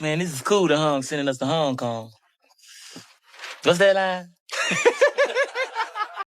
Man, this is cool, the Hung sending us to Hong Kong. What's that line?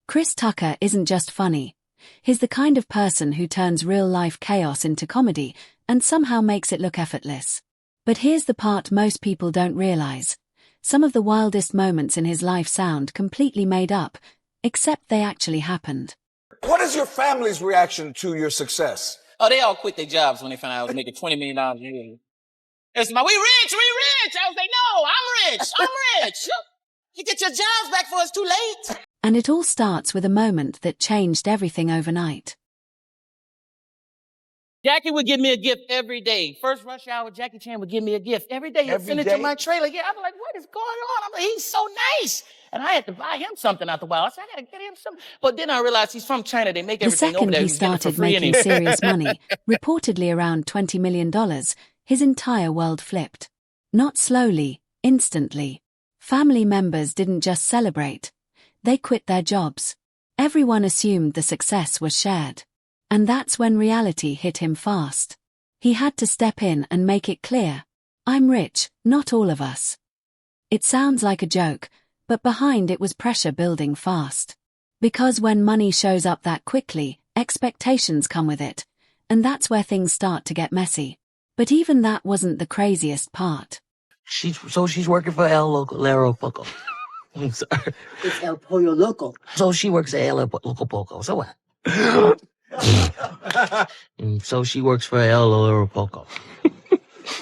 Chris Tucker isn't just funny. He's the kind of person who turns real-life chaos into comedy and somehow makes it look effortless. But here's the part most people don't realize. Some of the wildest moments in his life sound completely made up, except they actually happened. What is your family's reaction to your success? Oh, they all quit their jobs when they found out I was making $20 million a year. It's we rich! I was like, no, I'm rich! You get your jobs back before it's too late. And it all starts with a moment that changed everything overnight. Jackie would give me a gift every day. First rush hour, Jackie Chan would give me a gift every day. He'd send it to my trailer. Yeah, I'm like, what is going on? I'm like, he's so nice. And I had to buy him something out the while. I said, I gotta get him something. But then I realized he's from China. They make everything over there. The second he started making serious money, reportedly around $20 million, his entire world flipped. Not slowly, instantly. Family members didn't just celebrate. They quit their jobs. Everyone assumed the success was shared. And that's when reality hit him fast. He had to step in and make it clear. I'm rich, not all of us. It sounds like a joke, but behind it was pressure building fast. Because when money shows up that quickly, expectations come with it. And that's where things start to get messy. But even that wasn't the craziest part. She's working for El Poco. I'm sorry. It's El Pollo Loco. So she works at El Loco Poco. So what? So she works for El Poco.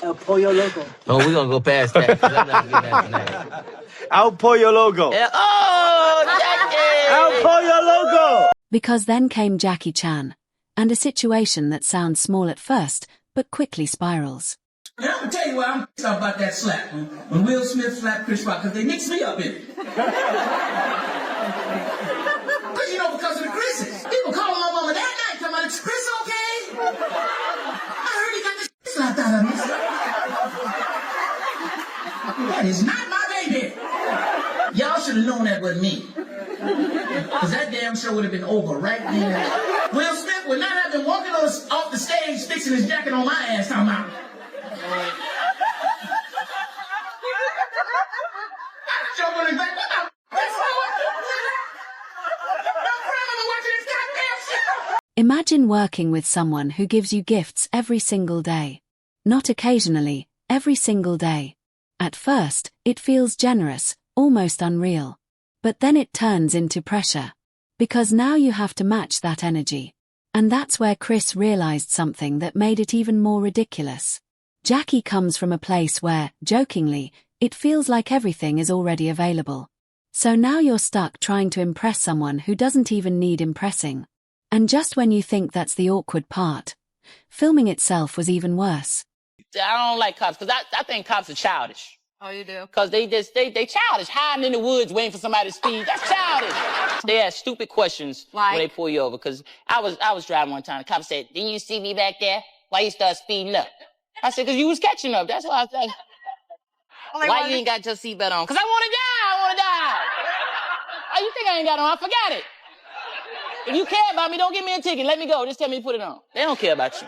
El Pollo Loco. Oh, we're gonna go past that. 'Cause I'm not getting that tonight. El Pollo Loco. Oh, El Pollo Loco. Because then came Jackie Chan. And a situation that sounds small at first, but quickly spirals. And I'm gonna tell you why I'm pissed off about that slap. When Will Smith slapped Chris Rock, because they mixed me up in it. Because because of the Chris's. People calling my mama that night, talking about, is Chris okay? I heard he got the slapped out of him. That is not my baby. Y'all should have known that wasn't me. Because that damn show would have been over right then. Will Smith would not have been walking off the stage fixing his jacket on my ass, talking about. Imagine working with someone who gives you gifts every single day. Not occasionally, every single day. At first, it feels generous, almost unreal. But then it turns into pressure. Because now you have to match that energy. And that's where Chris realized something that made it even more ridiculous. Jackie comes from a place where, jokingly, it feels like everything is already available. So now you're stuck trying to impress someone who doesn't even need impressing. And just when you think that's the awkward part, filming itself was even worse. I don't like cops, because I think cops are childish. Oh, you do? Because they childish, hiding in the woods waiting for somebody to speed. That's childish. They ask stupid questions when they pull you over. Because I was driving one time, the cop said, didn't you see me back there? Why you start speeding up? I said, because you was catching up. That's why I said, why you ain't got your seatbelt on? Because I want to die. Oh, you think I ain't got it on? I forgot it. If you care about me, don't give me a ticket. Let me go. Just tell me to put it on. They don't care about you.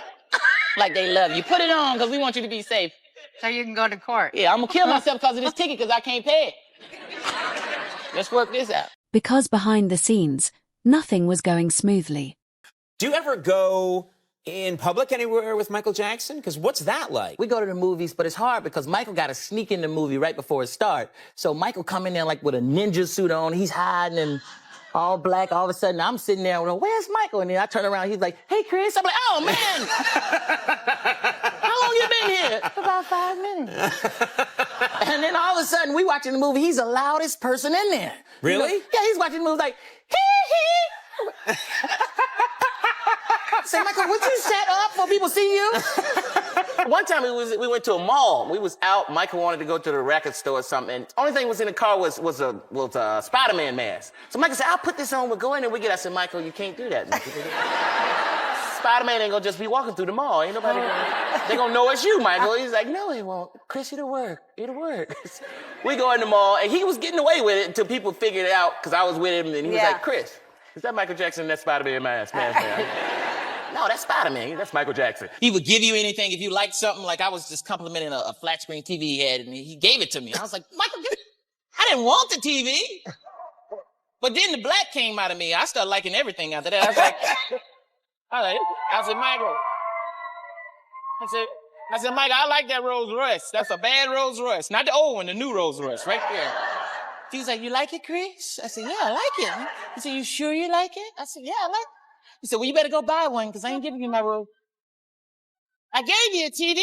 Like they love you. Put it on because we want you to be safe. So you can go to court. Yeah, I'm going to kill myself because of this ticket because I can't pay it. Let's work this out. Because behind the scenes, nothing was going smoothly. Do you ever go in public anywhere with Michael Jackson? Because what's that like? We go to the movies, but it's hard because Michael got to sneak in the movie right before it starts. So Michael come in there like with a ninja suit on. He's hiding and all black. All of a sudden, I'm sitting there, where's Michael? And then I turn around, he's like, hey, Chris. I'm like, oh, man. How long you been here? About 5 minutes. And then all of a sudden, we watching the movie. He's the loudest person in there. Really? Yeah, he's watching the movie like, hee. I said, Michael, would you shut up before people see you? One time we went to a mall. We was out. Michael wanted to go to the record store or something. And the only thing was in the car was a Spider-Man mask. So Michael said, I'll put this on. We'll go in and we get. I said, Michael, you can't do that. Spider-Man ain't gonna just be walking through the mall. Ain't nobody they gonna know it's you, Michael. He's like, no, he won't. Chris, it'll work. It'll work. We go in the mall, and he was getting away with it until people figured it out because I was with him, and he was like, Chris, is that Michael Jackson in that Spider-Man mask? Man. No, that's Spider-Man. That's Michael Jackson. He would give you anything if you liked something. Like I was just complimenting a flat screen TV he had, and he gave it to me. I was like, Michael, I didn't want the TV. But then the black came out of me. I started liking everything after that. I said, Michael. I said, Michael, I like that Rolls Royce. That's a bad Rolls Royce. Not the old one, the new Rolls Royce, right there. He was like, you like it, Chris? I said, yeah, I like it. He said, you sure you like it? I said, yeah, I like it. He said, well, you better go buy one, because I ain't giving you my Rolls. I gave you a TV?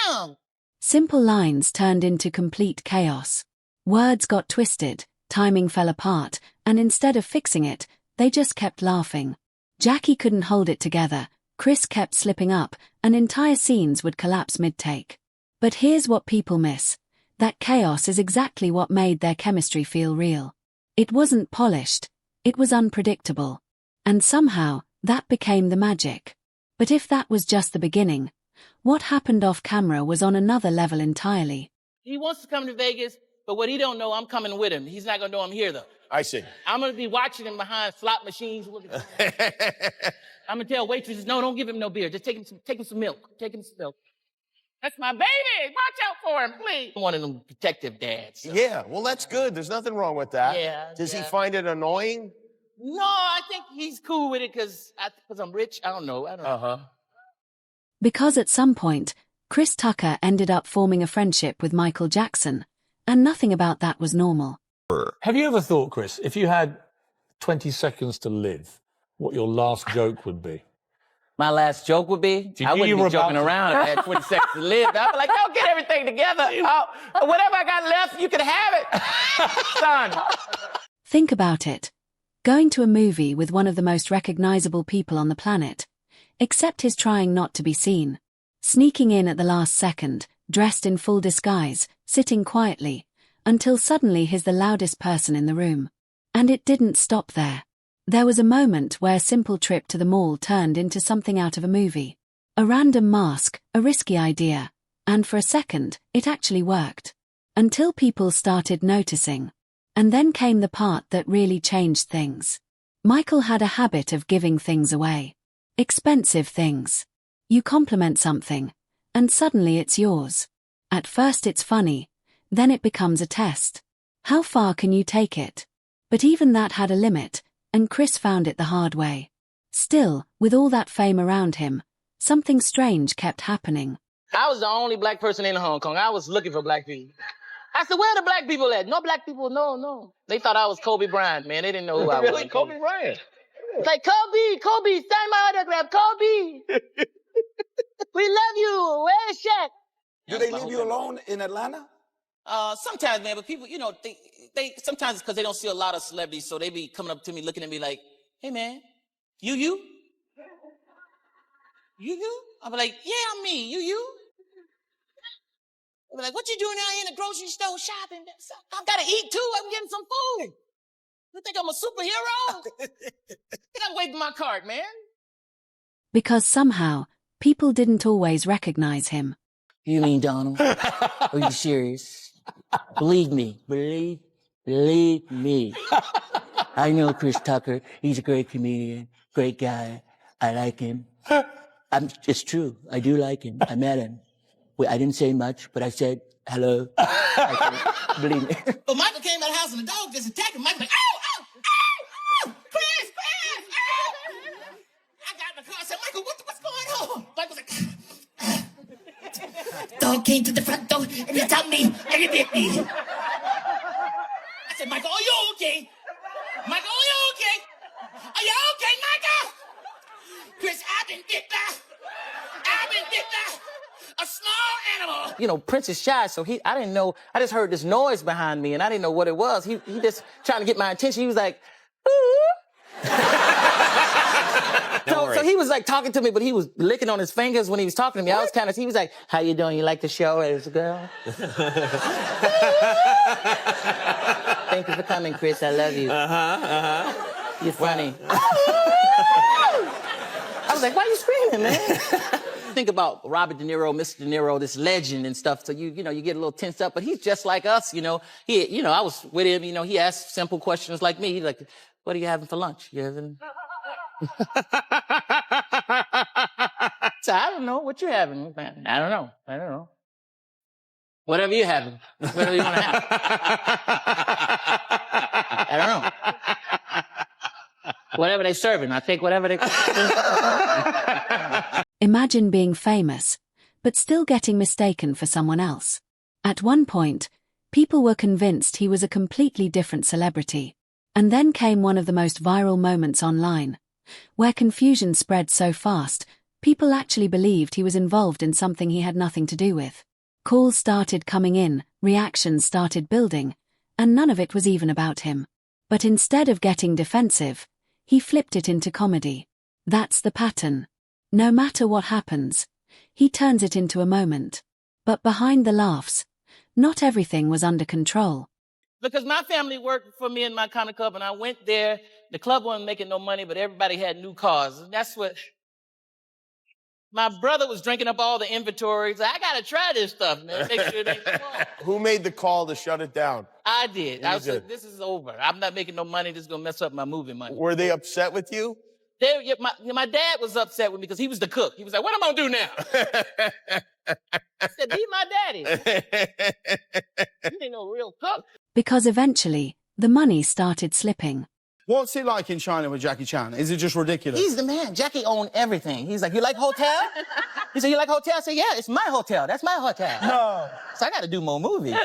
Damn. Simple lines turned into complete chaos. Words got twisted, timing fell apart, and instead of fixing it, they just kept laughing. Jackie couldn't hold it together, Chris kept slipping up, and entire scenes would collapse mid-take. But here's what people miss. That chaos is exactly what made their chemistry feel real. It wasn't polished, it was unpredictable. And somehow, that became the magic. But if that was just the beginning, what happened off camera was on another level entirely. He wants to come to Vegas, but what he don't know, I'm coming with him. He's not gonna know I'm here, though. I see. I'm gonna be watching him behind slot machines. I'm gonna tell waitresses, no, don't give him no beer. Just take him some milk. Take him some milk. That's my baby. Watch out for him, please. One of them protective dads. So. Yeah, well, that's good. There's nothing wrong with that. Yeah. Does he find it annoying? No, I think he's cool with it because I'm rich. I don't know. Uh-huh. Because at some point, Chris Tucker ended up forming a friendship with Michael Jackson, and nothing about that was normal. Have you ever thought, Chris, if you had 20 seconds to live, what your last joke would be? My last joke would be, I wouldn't be joking around if I had 20 seconds to live. I'd be like, yo, get everything together. Whatever I got left, you can have it. Son. Think about it. Going to a movie with one of the most recognizable people on the planet, except his trying not to be seen. Sneaking in at the last second, dressed in full disguise, sitting quietly, until suddenly he's the loudest person in the room. And it didn't stop there. There was a moment where a simple trip to the mall turned into something out of a movie. A random mask, a risky idea, and for a second, it actually worked. Until people started noticing. And then came the part that really changed things. Michael had a habit of giving things away. Expensive things. You compliment something, and suddenly it's yours. At first it's funny, then it becomes a test. How far can you take it? But even that had a limit, and Chris found it the hard way. Still, with all that fame around him, something strange kept happening. I was the only black person in Hong Kong. I was looking for black people. I said, where are the black people at? No black people, no. They thought I was Kobe Bryant, man. They didn't know who I was. Really? Kobe Bryant? Like, Kobe, sign my autograph, Kobe. We love you. Where's Shaq? Do they leave you alone in Atlanta? Sometimes, man, but people, you know, they sometimes it's because they don't see a lot of celebrities, so they be coming up to me, looking at me like, hey, man, you? I'll be like, yeah, I'm me, you? I'll be like, what you doing out here in the grocery store shopping? I've got to eat, too. I'm getting some food. You think I'm a superhero? Get away from my cart, man. Because somehow, people didn't always recognize him. You mean Donald? Are you serious? Believe me. Believe me. I know Chris Tucker. He's a great comedian, great guy. I like him. It's true. I do like him. I met him. I didn't say much, but I said hello. Believe me. But Michael came out of the house and the dog just attacked him. Michael like, ow! Chris! I got in the car. I said, Michael, what's going on? Michael was like, dog came to the front door and he told me and he bit me. I said, Michael, are you okay? Michael, are you okay? Are you okay, Michael? Chris, I've been bit by a small animal. You know, Prince is shy, so I didn't know. I just heard this noise behind me, and I didn't know what it was. He just trying to get my attention. He was like, ooh. So he was like talking to me, but he was licking on his fingers when he was talking to me. What? He was like, how you doing? You like the show as a girl? Thank you for coming, Chris. I love you. You're funny. I was like, why are you screaming, man? Think about Robert De Niro, Mr. De Niro, this legend and stuff. So you know, you get a little tensed up, but he's just like us, you know. I was with him, you know, he asked simple questions like me. He's like, what are you having for lunch? You having? So I don't know what you're having. I don't know. Whatever you're having. Whatever you want to have. I don't know. Whatever they serving, I take whatever they. Imagine being famous, but still getting mistaken for someone else. At one point, people were convinced he was a completely different celebrity. And then came one of the most viral moments online, where confusion spread so fast, people actually believed he was involved in something he had nothing to do with. Calls started coming in, reactions started building, and none of it was even about him. But instead of getting defensive, he flipped it into comedy. That's the pattern. No matter what happens, he turns it into a moment. But behind the laughs, not everything was under control. Because my family worked for me in my kind of club, and I went there. The club wasn't making no money, but everybody had new cars. And that's what... My brother was drinking up all the inventories. I got to try this stuff, man. Make sure it ain't small. Who made the call to shut it down? I did. I said, did. this is over. I'm not making no money. This is going to mess up my movie money. Were they upset with you? My dad was upset with me because he was the cook. He was like, what am I going to do now? I said, be my daddy. You ain't no real cook. Because eventually, the money started slipping. What's it like in China with Jackie Chan? Is it just ridiculous? He's the man. Jackie owned everything. He's like, you like hotel? He said, you like hotel? I said, yeah, it's my hotel. That's my hotel. No. So I got to do more movies.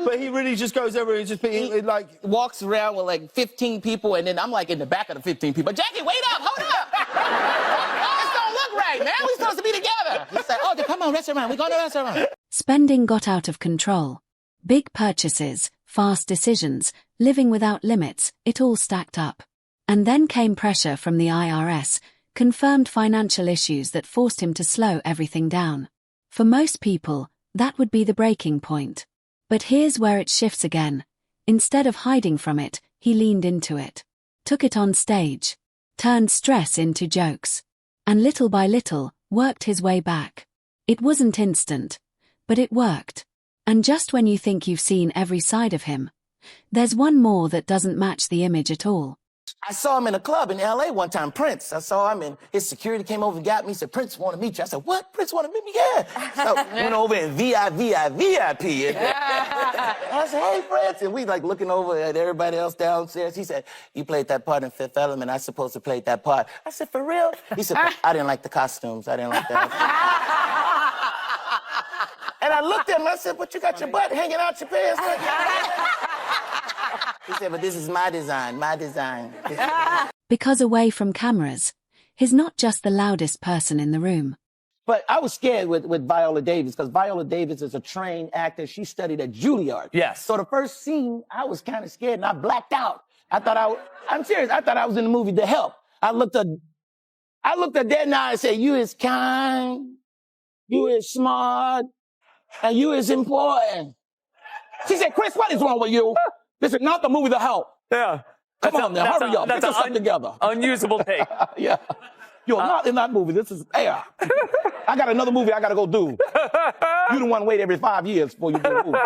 But he really just goes over and just like... walks around with like 15 people, and then I'm like in the back of the 15 people. Jackie, wait up, hold up. This don't look right, man. We're supposed to be together. He's like, oh, come on, restaurant. We're going to restaurant. Spending got out of control. Big purchases, fast decisions, living without limits, it all stacked up. And then came pressure from the IRS, confirmed financial issues that forced him to slow everything down. For most people, that would be the breaking point. But here's where it shifts again. Instead of hiding from it, he leaned into it. Took it on stage. Turned stress into jokes. And little by little, worked his way back. It wasn't instant, but it worked. And just when you think you've seen every side of him, there's one more that doesn't match the image at all. I saw him in a club in L.A. one time, Prince. I saw him, and his security came over and got me. He said, Prince want to meet you. I said, what? Prince want to meet me? Yeah. So went over and VIP. I said, hey, Prince. And we like looking over at everybody else downstairs. He said, you played that part in Fifth Element. I supposed to play that part. I said, for real? He said, I didn't like the costumes. I didn't like that. And I looked at him, I said, but you got your butt hanging out your pants. He said, but this is my design, my design. Because away from cameras, he's not just the loudest person in the room. But I was scared with Viola Davis, because Viola Davis is a trained actor. She studied at Juilliard. Yes. So the first scene, I was kind of scared, and I blacked out. I'm serious, I thought I was in the movie The Help. I looked at Dead Now and said, you is kind, you is smart, and you is important. She said, Chris, what is wrong with you? This is not the movie The Help. Yeah. Come on now, hurry up. Get yourself together. Unusable take. Yeah. You're not in that movie. This is air. I got another movie I got to go do. You the one wait every 5 years before you do a movie.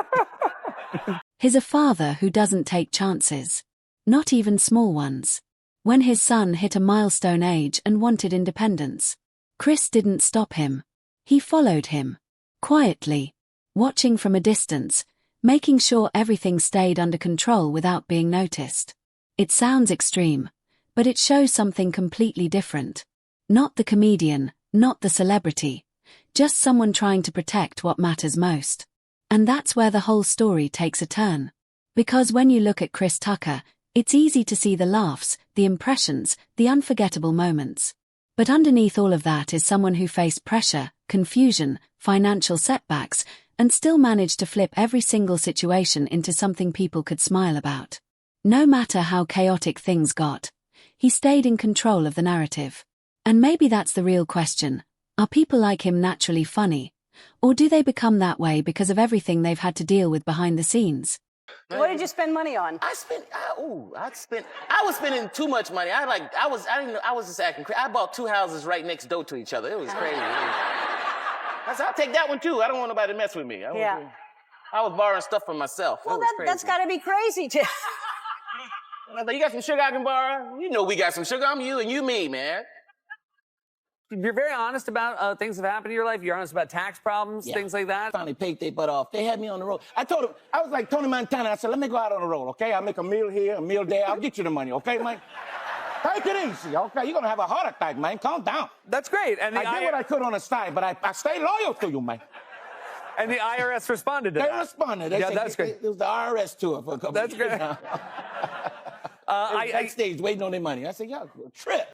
He's a father who doesn't take chances. Not even small ones. When his son hit a milestone age and wanted independence, Chris didn't stop him. He followed him. Quietly. Watching from a distance, making sure everything stayed under control without being noticed. It sounds extreme, but it shows something completely different. Not the comedian, not the celebrity, just someone trying to protect what matters most. And that's where the whole story takes a turn. Because when you look at Chris Tucker, it's easy to see the laughs, the impressions, the unforgettable moments. But underneath all of that is someone who faced pressure, confusion, financial setbacks, and still managed to flip every single situation into something people could smile about. No matter how chaotic things got, he stayed in control of the narrative. And maybe that's the real question. Are people like him naturally funny? Or do they become that way because of everything they've had to deal with behind the scenes? What did you spend money on? I was spending too much money. I was just acting crazy. I bought 2 houses right next door to each other. It was crazy. I said, I'll take that one too. I don't want nobody to mess with me. I was borrowing stuff from myself. Well, that's got to be crazy, too. I thought, you got some sugar I can borrow? You know we got some sugar. I'm you and you me, man. You're very honest about things that have happened in your life. You're honest about tax problems, things like that. Finally paid their butt off. They had me on the road. I told them, I was like Tony Montana. I said, let me go out on the road, okay? I'll make a meal here, a meal there. I'll get you the money, okay, man? Take it easy, okay? You're going to have a heart attack, man. Calm down. That's great. And I did what I could on the side, but I stay loyal to you, man. And the IRS responded to that. They responded. They said, that's great. It was the IRS tour for a couple That's of years great. now. Backstage waiting on their money. I said, y'all trip.